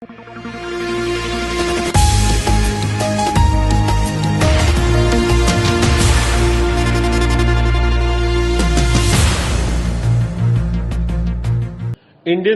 Indian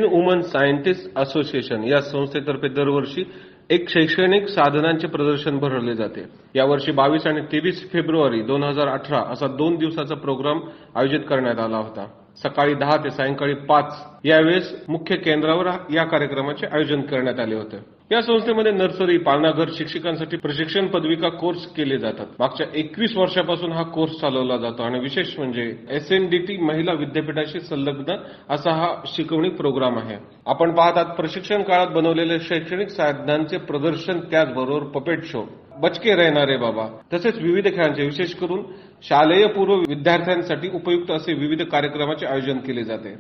woman scientist association या संस्थेतर्फे दरवर्षी एक शैक्षणिक साधनांचे प्रदर्शन भरवले जाते। यावर्षी 22 आणि 23 फेब्रुवारी 2018 असा 2 दिवसाचा प्रोग्राम आयोजित करण्यात आला होता। सकाळी 10 ते सायंकाळी 5 यावेळेस मुख्य केंद्रावर या कार्यक्रमाचे आयोजन करण्यात आले होते। या संस्थेमध्ये नर्सरी, पाळणाघर शिक्षकांसाठी प्रशिक्षण पदविका कोर्स केले जातात। मागच्या 21 वर्षापासून हा कोर्स चालवला जातो आणि विशेष म्हणजे SNDT महिला विद्यापीठाशी संलग्न असा हा शिकवणी प्रोग्राम आहे। आपण पाहतात प्रशिक्षण काळात बनवलेले शैक्षणिक साधनांचे प्रदर्शन, त्याचबरोबर पपेट शो, बचके रहणारे बाबा, तसेच विविध खेळांचे, विशेष करून शालेय पूर्व विद्यार्थ्यांसाठी उपयुक्त असे विविध कार्यक्रमाचे आयोजन केले जाते।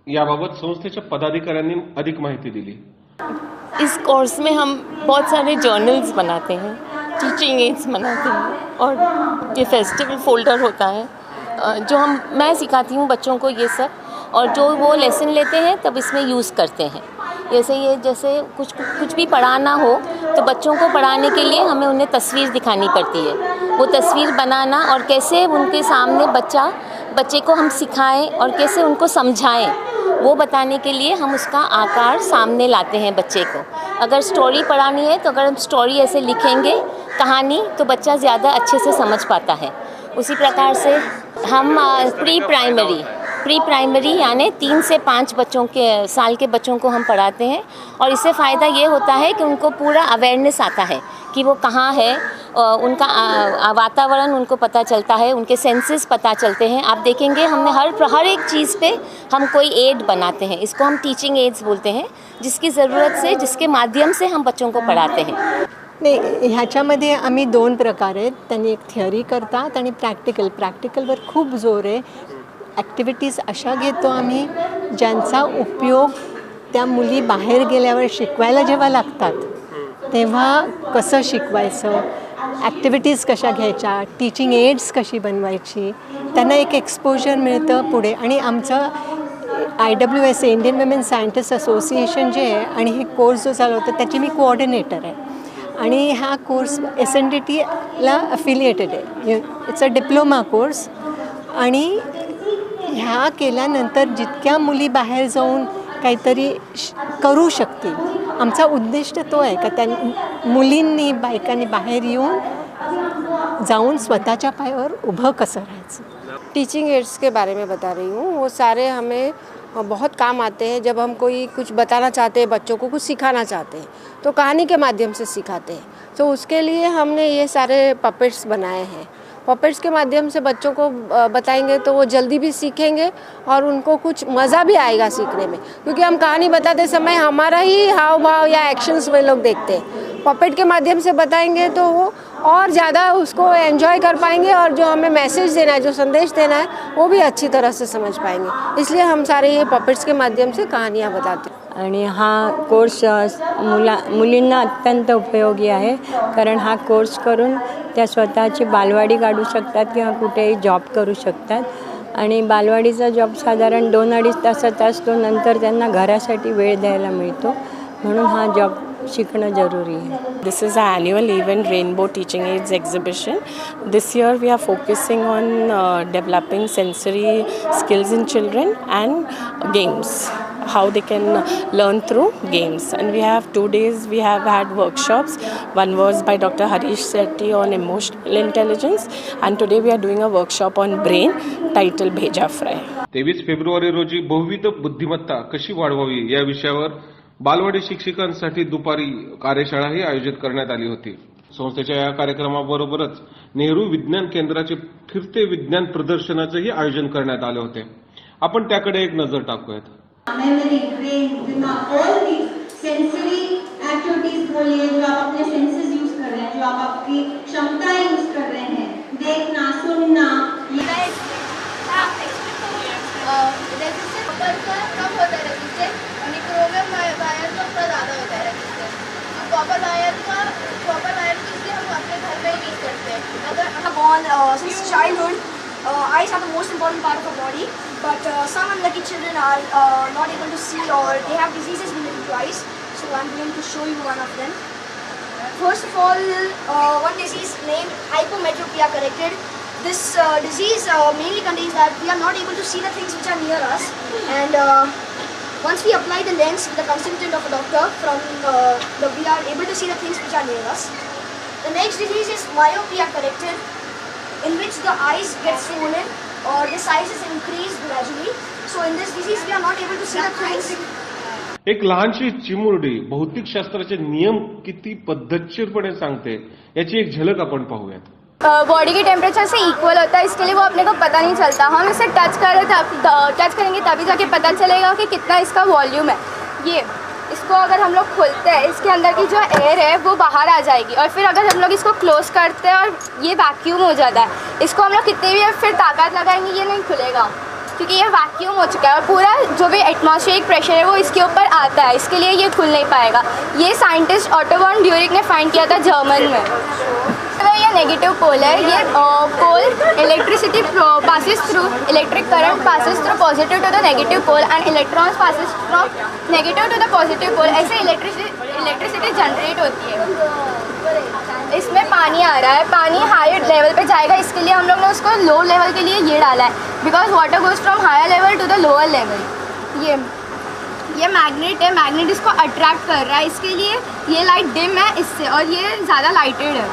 याबाबत संस्थेच्या पदाधिकाऱ्यांनी अधिक माहिती दिली। इस कोर्स में हम बहुत सारे जर्नल्स बनाते हैं, टीचिंग एड्स बनाते हैं और ये फेस्टिवल फोल्डर होता है जो मैं सिखाती हूँ बच्चों को ये सब, और जो वो लेसन लेते हैं तब इसमें यूज़ करते हैं। जैसे कुछ भी पढ़ाना हो तो बच्चों को पढ़ाने के लिए हमें उन्हें तस्वीर दिखानी पड़ती है। वो तस्वीर बनाना और कैसे उनके सामने बच्चे को हम सिखाएं और कैसे उनको समझाएं, वो बताने के लिए हम उसका आकार सामने लाते हैं बच्चे को। अगर स्टोरी पढ़ानी है तो अगर हम स्टोरी ऐसे लिखेंगे कहानी, तो बच्चा ज़्यादा अच्छे से समझ पाता है। उसी प्रकार से हम प्री प्राइमरी यानी 3 से 5 साल के बच्चों को हम पढ़ाते हैं, और इससे फ़ायदा ये होता है कि उनको पूरा अवेयरनेस आता है कि वो कहाँ है, उनका वातावरण उनको पता चलता है, उनके सेंसेस पता चलते हैं। आप देखेंगे हमने हर एक चीज़ पे हम कोई एड बनाते हैं, इसको हम टीचिंग एड्स बोलते हैं, जिसकी ज़रूरत से, जिसके माध्यम से हम बच्चों को पढ़ाते हैं। नाही, ह्याच्यामध्ये आम्ही 2 प्रकार आहेत। त्यांनी एक थिअरी करतात आणि प्रॅक्टिकलवर खूप जोर आहे। ॲक्टिव्हिटीज अशा घेतो आम्ही ज्यांचा उपयोग त्या मुली बाहेर गेल्यावर शिकवायला जेव्हा लागतात तेव्हा कसं शिकवायचं, ॲक्टिव्हिटीज कशा घ्यायच्या, टीचिंग एड्स कशी बनवायची, त्यांना एक एक्सपोजर मिळतं पुढे। आणि आमचं IWSA Indian women scientist association जे आहे आणि हे कोर्स जो चालवतो त्याची मी कोऑर्डिनेटर आहे, आणि हा कोर्स SNDTला अफिलिएटेड आहे। इट्स अ डिप्लोमा कोर्स, आणि ह्या केल्यानंतर जितक्या मुली बाहेर जाऊन काहीतरी करू शकतील, आमचा उद्दिष्ट तो आहे का त्या मुलींनी, बायकांनी बाहेर येऊन जाऊन स्वतःच्या पायावर उभं कसं राहायचं। टीचिंग एड्स के बारे में बता रही हूँ। वो सारे हमें बहुत काम आते हैं जब हम कुछ बताना चाहते हैं, बच्चों को कुछ सिखाना चाहते हैं तो कहानी के माध्यम से सिखाते हैं। तो उसके लिए हमने ये सारे पपेट्स बनाए हैं। पपेट्स के माध्यम से बच्चों को बताएंगे तो वो जल्दी भी सीखेंगे और उनको कुछ मज़ा भी आएगा सीखने में, क्योंकि हम कहानी बताते समय हमारा ही हाव भाव या एक्शंस वे लोग देखते हैं। पपेट के माध्यम से बताएंगे तो वो और ज़्यादा उसको एंजॉय कर पाएंगे और जो हमें मैसेज देना है, जो संदेश देना है, वो भी अच्छी तरह से समझ पाएंगे। इसलिए हम सारे ये पपेट्स के माध्यम से कहानियाँ बताते हैं। आणि हा कोर्स मुलींना अत्यंत उपयोगी आहे, कारण हा कोर्स करून त्या स्वतःची बालवाडी काढू शकतात किंवा कुठेही जॉब करू शकतात. आणि बालवाडीचा जॉब साधारण 2-2.5 तासाचा असतो, नंतर त्यांना घरासाठी वेळ द्यायला मिळतो, म्हणून हा जॉब शिकणं जरुरी आहे. This is our annual event, Rainbow Teaching Aids Exhibition. This year we are focusing on developing sensory skills in children and games, how they can learn through games. And we have 2 days, we have had workshops. One was by Dr. Harish Sethi on emotional intelligence, and today we are doing a workshop on brain titled Bheja Fry. 23 February रोजी बहुविध बुद्धिमत्ता कशी वाढवावी या विषयावर बालवाडी शिक्षकांसाठी दुपारी कार्यशाळाही आयोजित करण्यात आली होती. संस्थेच्या या कार्यक्रमाबरोबरच नेहरू विज्ञान केंद्राचे फिरते विज्ञान प्रदर्शनाचेही आयोजन करण्यात आले होते. आपण त्याकडे एक नजर टाकूयात. मेमोरी, ब्रेन, दिमाग, ऑल दी सेंसरी एक्टिविटीज बोलिए जो आप अपने सेंसेस यूज कर रहे हैं, जो आप आपकी क्षमताएं यूज कर रहे हैं, देखना, सुनना, कम होता है रजिस्टर और क्रोमियम वायर का थोड़ा ज़्यादा होता है रजिस्टर. कॉपर वायर को इसलिए हम अपने घर में यूज करते हैं. अगर born since childhood, eyes are the most important part of the body, but some unlucky children are not able to see or they have diseases related to eyes. So I'm going to show you one of them. First of all, one disease named hypometropia corrected. This disease mainly contains that we are not able to see the things which are near us, and once we apply the lens with the consent of a doctor, we are able to see the things which are near us. The next disease is myopia corrected, in which the eyes get swollen or the size is increased gradually. So in this disease we are not able to see the things. एक लहानशी चिमुरडी भौतिकशास्त्राचे नियम किती पद्धतशीरपणे सांगते याची एक झलक आपण पाहूयात. बॉडी के टेम्परेचर से इक्वल होता है, इसके लिए वो अपने को पता नहीं चलता. हम इसे टच करेंगे तभी जाके पता चलेगा कि कितना इसका वॉल्यूम है. ये इसको अगर हम लोग खोलते हैं, इसके अंदर की जो एयर है वो बाहर आ जाएगी, और फिर अगर हम लोग इसको क्लोज करते हैं और ये वैक्यूम हो जाता है, इसको हम लोग कितने भी फिर ताकत लगाएंगे ये नहीं खुलेगा, क्योंकि ये वैक्यूम हो चुका है और पूरा जो भी एटमॉस्फेरिक प्रेशर है वो इसके ऊपर आता है, इसके लिए ये खुल नहीं पाएगा. ये साइंटिस्ट ऑटो वॉन ड्यूरिंग ने फाइंड किया था जर्मन में. ये नेगेटिव पोल है. ये pole electricity passes through, electric current passes through positive to the negative pole and electrons passes from negative to the positive pole. ऐसे इलेक्ट्रिसिटी जनरेट होती है. इसमें पानी आ रहा है, पानी हायर लेवल पे जाएगा, इसके लिए हम लोग ने उसको लो लेवल के लिए ये डाला है, because water goes from higher level to the lower level. ये मैग्नेट है, मैग्नेट इसको अट्रैक्ट कर रहा है, इसके लिए ये लाइट डिम है इससे, और ये ज़्यादा लाइटेड है.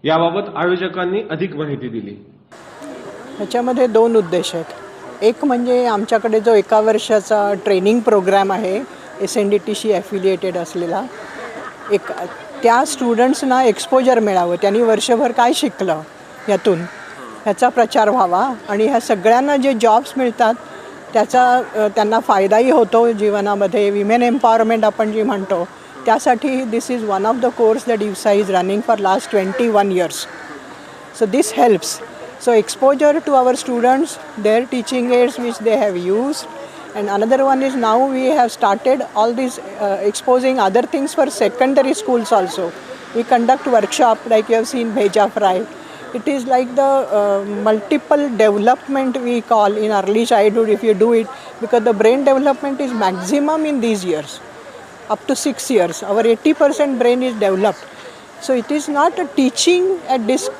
याबाबत आयोजकांनी अधिक माहिती दिली. ह्याच्यामध्ये 2 उद्देश आहेत. एक म्हणजे आमच्याकडे जो 1 वर्षाचा ट्रेनिंग प्रोग्राम आहे SNDTशी ॲफिलिएटेड असलेला, त्या स्टुडंट्सना एक्सपोजर मिळावं, त्यांनी वर्षभर काय शिकलं यातून ह्याचा प्रचार व्हावा, आणि ह्या सगळ्यांना जे जॉब्स मिळतात त्याचा त्यांना फायदाही होतो जीवनामध्ये. विमेन एम्पॉवरमेंट आपण जी म्हणतो त्यासाठी this is one of the course that IFSA is running for last 21 years. So this helps. So exposure to our students, their teaching aids which they have used, and another one is now we have started all these exposing other things for secondary schools also. We conduct workshop like you have seen Bheja Fry. It is like the multiple development we call in early childhood if you do it, because the brain development is maximum in these years, up to 6 years. Our 80% brain is developed. So it is not a teaching at this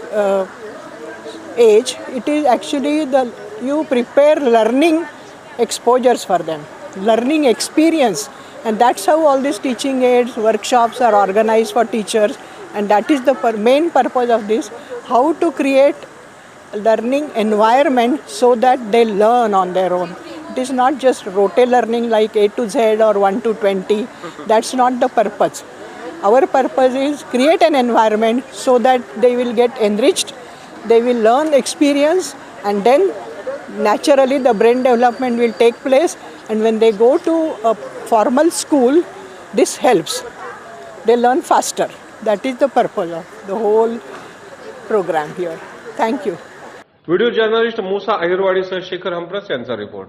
age, it is actually you prepare learning exposures for them, learning experience, and that's how all these teaching aids, workshops are organized for teachers, and that is the main purpose of this, how to create learning environment so that they learn on their own. It is not just rote learning like A to Z or 1 to 20, that's not the purpose. Our purpose is create an environment so that they will get enriched, they will learn experience, and then naturally the brain development will take place, And when they go to a formal school, this helps. They learn faster. That is the purpose of the whole program here. Thank you. Video journalist Musa अहिरवाडीसह शेखर हंप्रस यांचा report.